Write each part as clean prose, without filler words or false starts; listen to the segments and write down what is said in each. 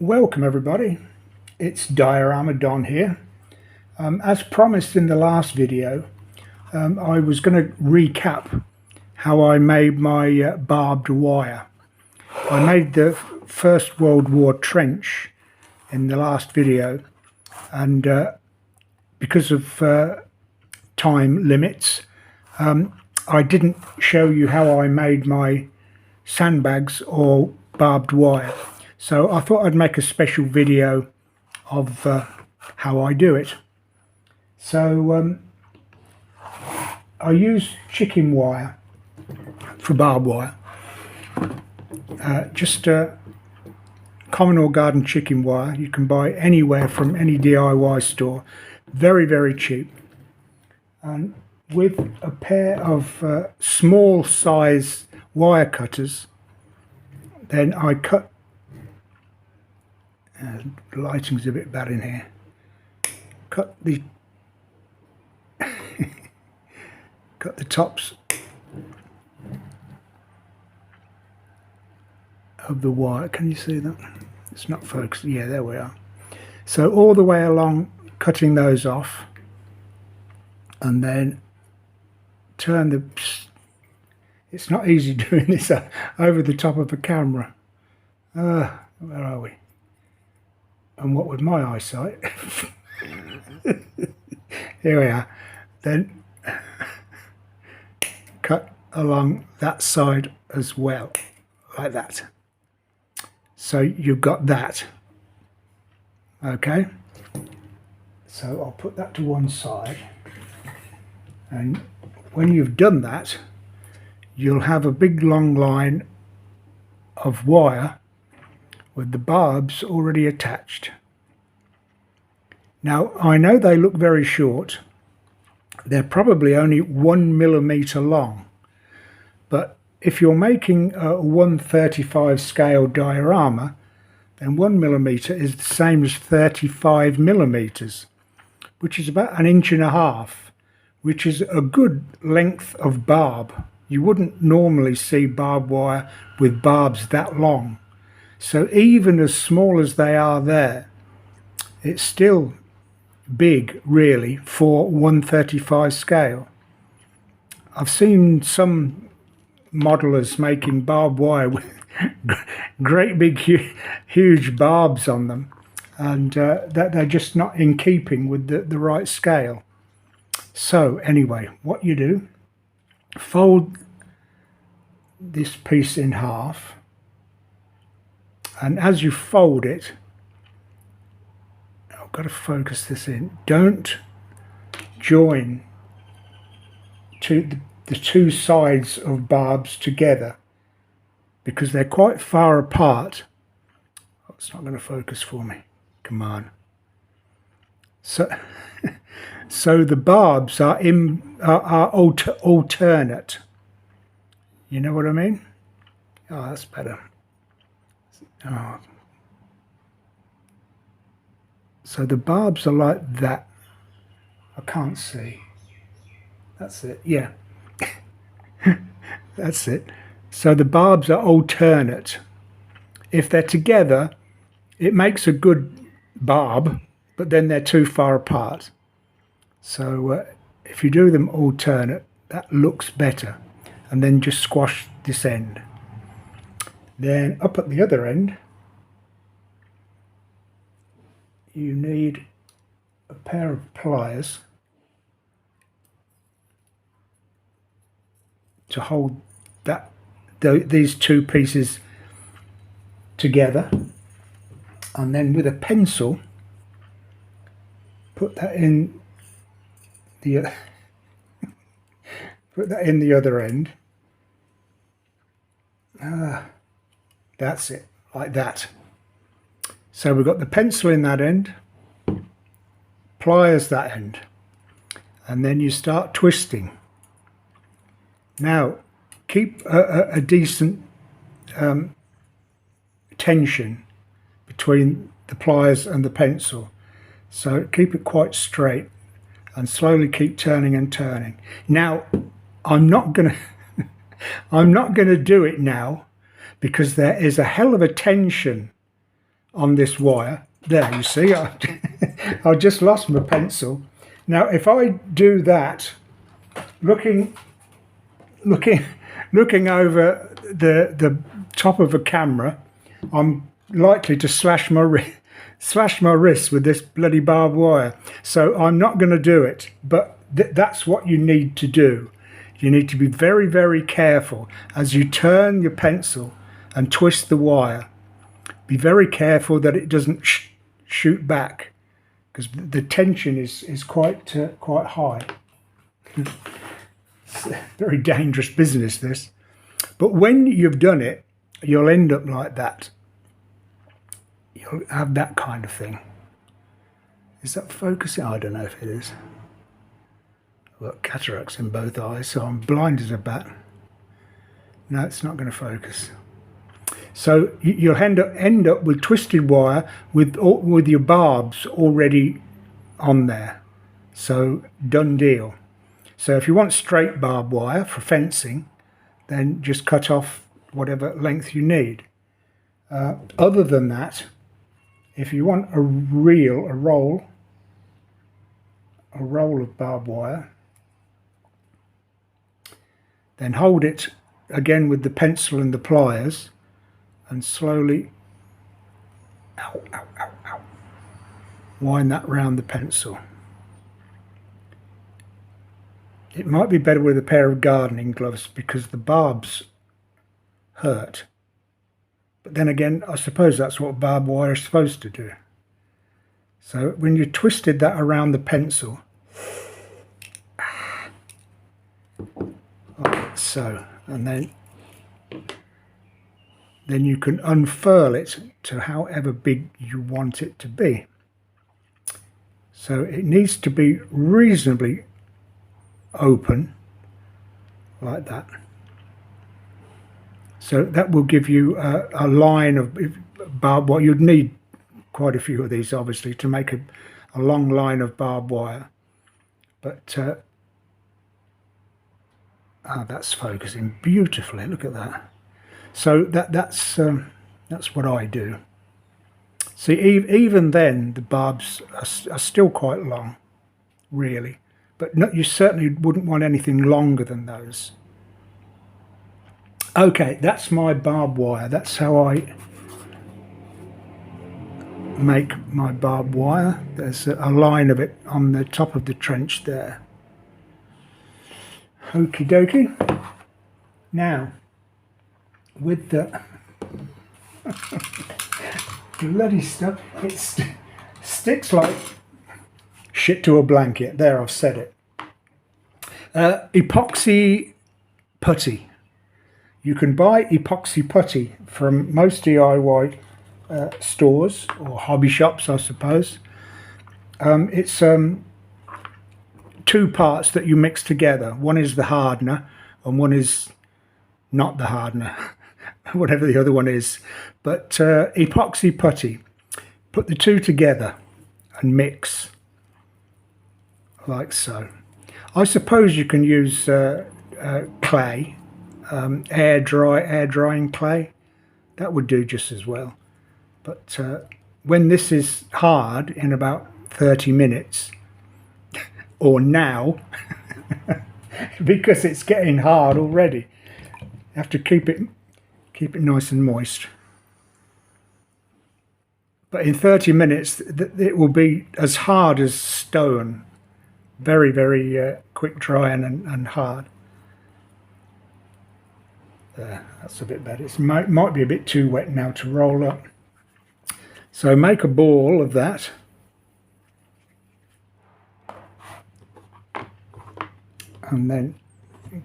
Welcome everybody, it's Diorama Don here. As promised in the last video, I was going to recap how I made my barbed wire. I made the First World War trench in the last video, and because of time limits, I didn't show you how I made my sandbags or barbed wire. So I thought I'd make a special video of how I do it. So I use chicken wire for barbed wire. Just common or garden chicken wire. You can buy anywhere from any DIY store. Very, very cheap. And with a pair of small size wire cutters, then I cut. The lighting's a bit bad in here. Cut the cut the tops of the wire. Can you see that? It's not focused. Yeah, there we are. So all the way along, cutting those off, and then turn the. It's not easy doing this over the top of a camera. Where are we? And what with my eyesight, here we are. Then cut along that side as well, like that. So you've got that. Okay. So I'll put that to one side. And when you've done that, you'll have a big long line of wire with the barbs already attached. Now I know they look very short. They're probably only 1 millimeter long, but if you're making a 1/35 scale diorama, then 1 millimeter is the same as 35 millimeters, which is about 1.5 inches, which is a good length of barb. You wouldn't normally see barbed wire with barbs that long. So even as small as they are there, it's still big really for 1/35 scale. I've seen some modelers making barbed wire with great big huge barbs on them, and that they're just not in keeping with the right scale. So anyway, what you do, fold this piece in half. And as you fold it, I've got to focus this in. Don't join the two sides of barbs together because they're quite far apart. Oh, it's not going to focus for me. Come on. So, so the barbs are alternate. You know what I mean? Oh, that's better. Oh. So the barbs are like that. I can't see. That's it. Yeah. That's it. So the barbs are alternate. If they're together, it makes a good barb, but then they're too far apart. So if you do them alternate, that looks better. And then just squash this end. Then up at the other end, you need a pair of pliers to hold these two pieces together, and then with a pencil, put that in the other end. That's it, like that. So we've got the pencil in that end, pliers that end, and then you start twisting. Now keep a decent tension between the pliers and the pencil, so keep it quite straight and slowly keep turning and turning. Now I'm not gonna do it now because there is a hell of a tension on this wire. There, you see, I just lost my pencil. Now, if I do that, looking over the top of a camera, I'm likely to slash my wrist with this bloody barbed wire. So I'm not going to do it. But that's what you need to do. You need to be very, very careful as you turn your pencil and twist the wire. Be very careful that it doesn't shoot back, because the tension is quite high. It's a very dangerous business, this. But when you've done it, you'll end up like that. You'll have that kind of thing. Is that focusing? I don't know if it is. I've got cataracts in both eyes, so I'm blind as a bat. No, it's not going to focus. So you'll end up with twisted wire with your barbs already on there. So done deal. So if you want straight barbed wire for fencing, then just cut off whatever length you need. Other than that, if you want a roll of barbed wire, then hold it again with the pencil and the pliers and slowly wind that round the pencil. It might be better with a pair of gardening gloves because the barbs hurt. But then again, I suppose that's what barbed wire is supposed to do. So when you twisted that around the pencil, like so, and then you can unfurl it to however big you want it to be. So it needs to be reasonably open, like that. So that will give you a line of barbed wire. You'd need quite a few of these, obviously, to make a long line of barbed wire. But that's focusing beautifully. Look at that. So that's what I do. See, even then, the barbs are still quite long, really. But you certainly wouldn't want anything longer than those. Okay, that's my barbed wire. That's how I make my barbed wire. There's a line of it on the top of the trench there. Okie dokie. Now, with the bloody stuff, it sticks like shit to a blanket. There, I've said it. Epoxy putty. You can buy epoxy putty from most DIY stores or hobby shops, I suppose. It's two parts that you mix together. One is the hardener and one is not the hardener, whatever the other one is. But epoxy putty, put the two together and mix like so. I suppose you can use clay, air drying clay. That would do just as well. But when this is hard in about 30 minutes, or now, because it's getting hard already, you have to keep it nice and moist. But in 30 minutes, it will be as hard as stone. Very, very quick drying and hard. There, that's a bit better. It might be a bit too wet now to roll up. So make a ball of that. And then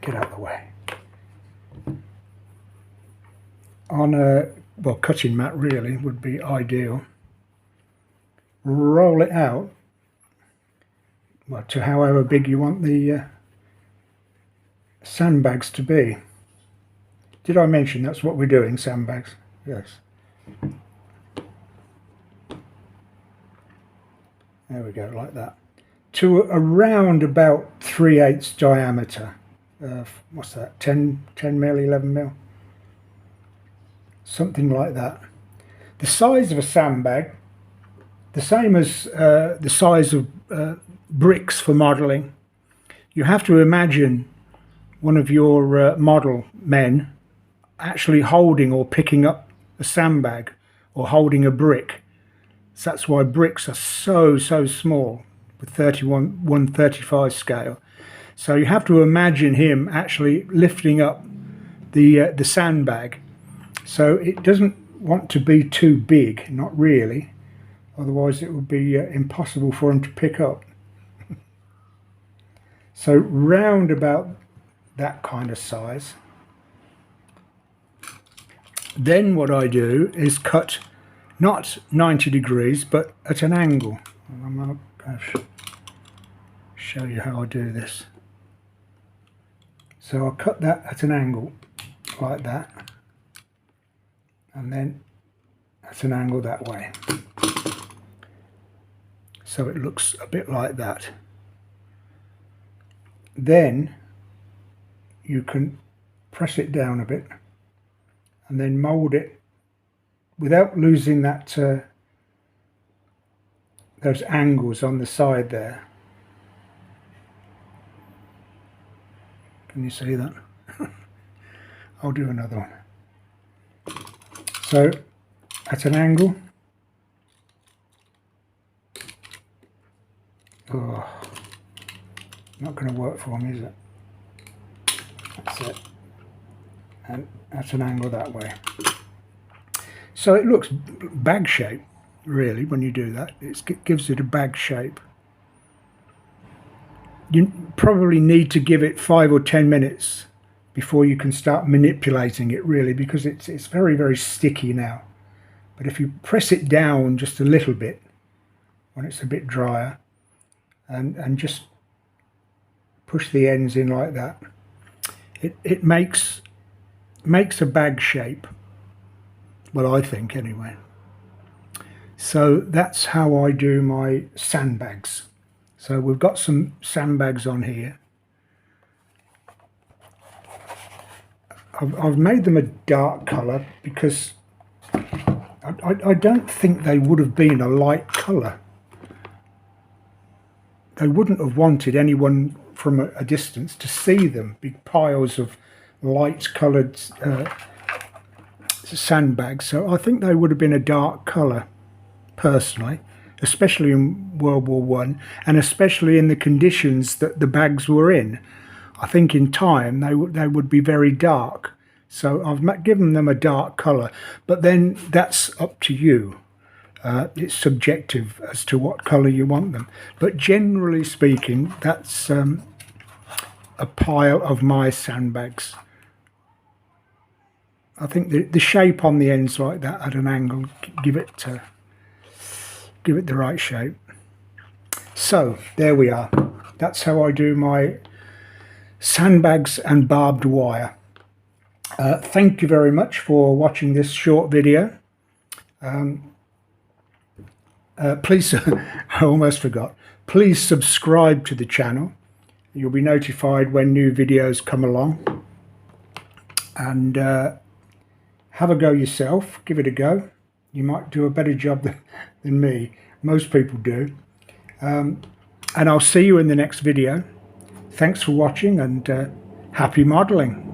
get out of the way. On a, well, cutting mat really would be ideal. Roll it out, well, to however big you want the sandbags to be. Did I mention that's what we're doing, sandbags? Yes. There we go, like that. To around about 3/8 diameter. What's that, 10 mil, 11 mil? Something like that. The size of a sandbag, the same as the size of bricks for modelling. You have to imagine one of your model men actually holding or picking up a sandbag or holding a brick. So that's why bricks are so small with 1/35 scale. So you have to imagine him actually lifting up the sandbag. So it doesn't want to be too big, not really, otherwise it would be impossible for him to pick up. So round about that kind of size. Then what I do is cut not 90 degrees but at an angle. I'm going to show you how I do this. So I'll cut that at an angle like that, and then at an angle that way, so it looks a bit like that. Then you can press it down a bit and then mould it without losing that those angles on the side there. Can you see that? I'll do another one. So at an angle. Oh, not going to work for me, is it? That's it. And at an angle that way. So it looks bag shape, really, when you do that. It gives it a bag shape. You probably need to give it 5 or 10 minutes before you can start manipulating it, really, because it's very sticky now. But if you press it down just a little bit when it's a bit drier and just push the ends in like that, it makes a bag shape. Well, I think anyway. So that's how I do my sandbags. So we've got some sandbags on here. I've made them a dark colour because I don't think they would have been a light colour. They wouldn't have wanted anyone from a distance to see them, big piles of light coloured sandbags. So I think they would have been a dark colour, personally, especially in World War I, and especially in the conditions that the bags were in. I think in time they would be very dark. So I've given them a dark colour, but then that's up to you. It's subjective as to what colour you want them. But generally speaking, that's a pile of my sandbags. I think the shape on the ends like that at an angle give it the right shape. So there we are. That's how I do my sandbags and barbed wire. Thank you very much for watching this short video. Please, I almost forgot, please subscribe to the channel. You'll be notified when new videos come along. And have a go yourself, give it a go. You might do a better job than me. Most people do. And I'll see you in the next video. Thanks for watching, and happy modelling.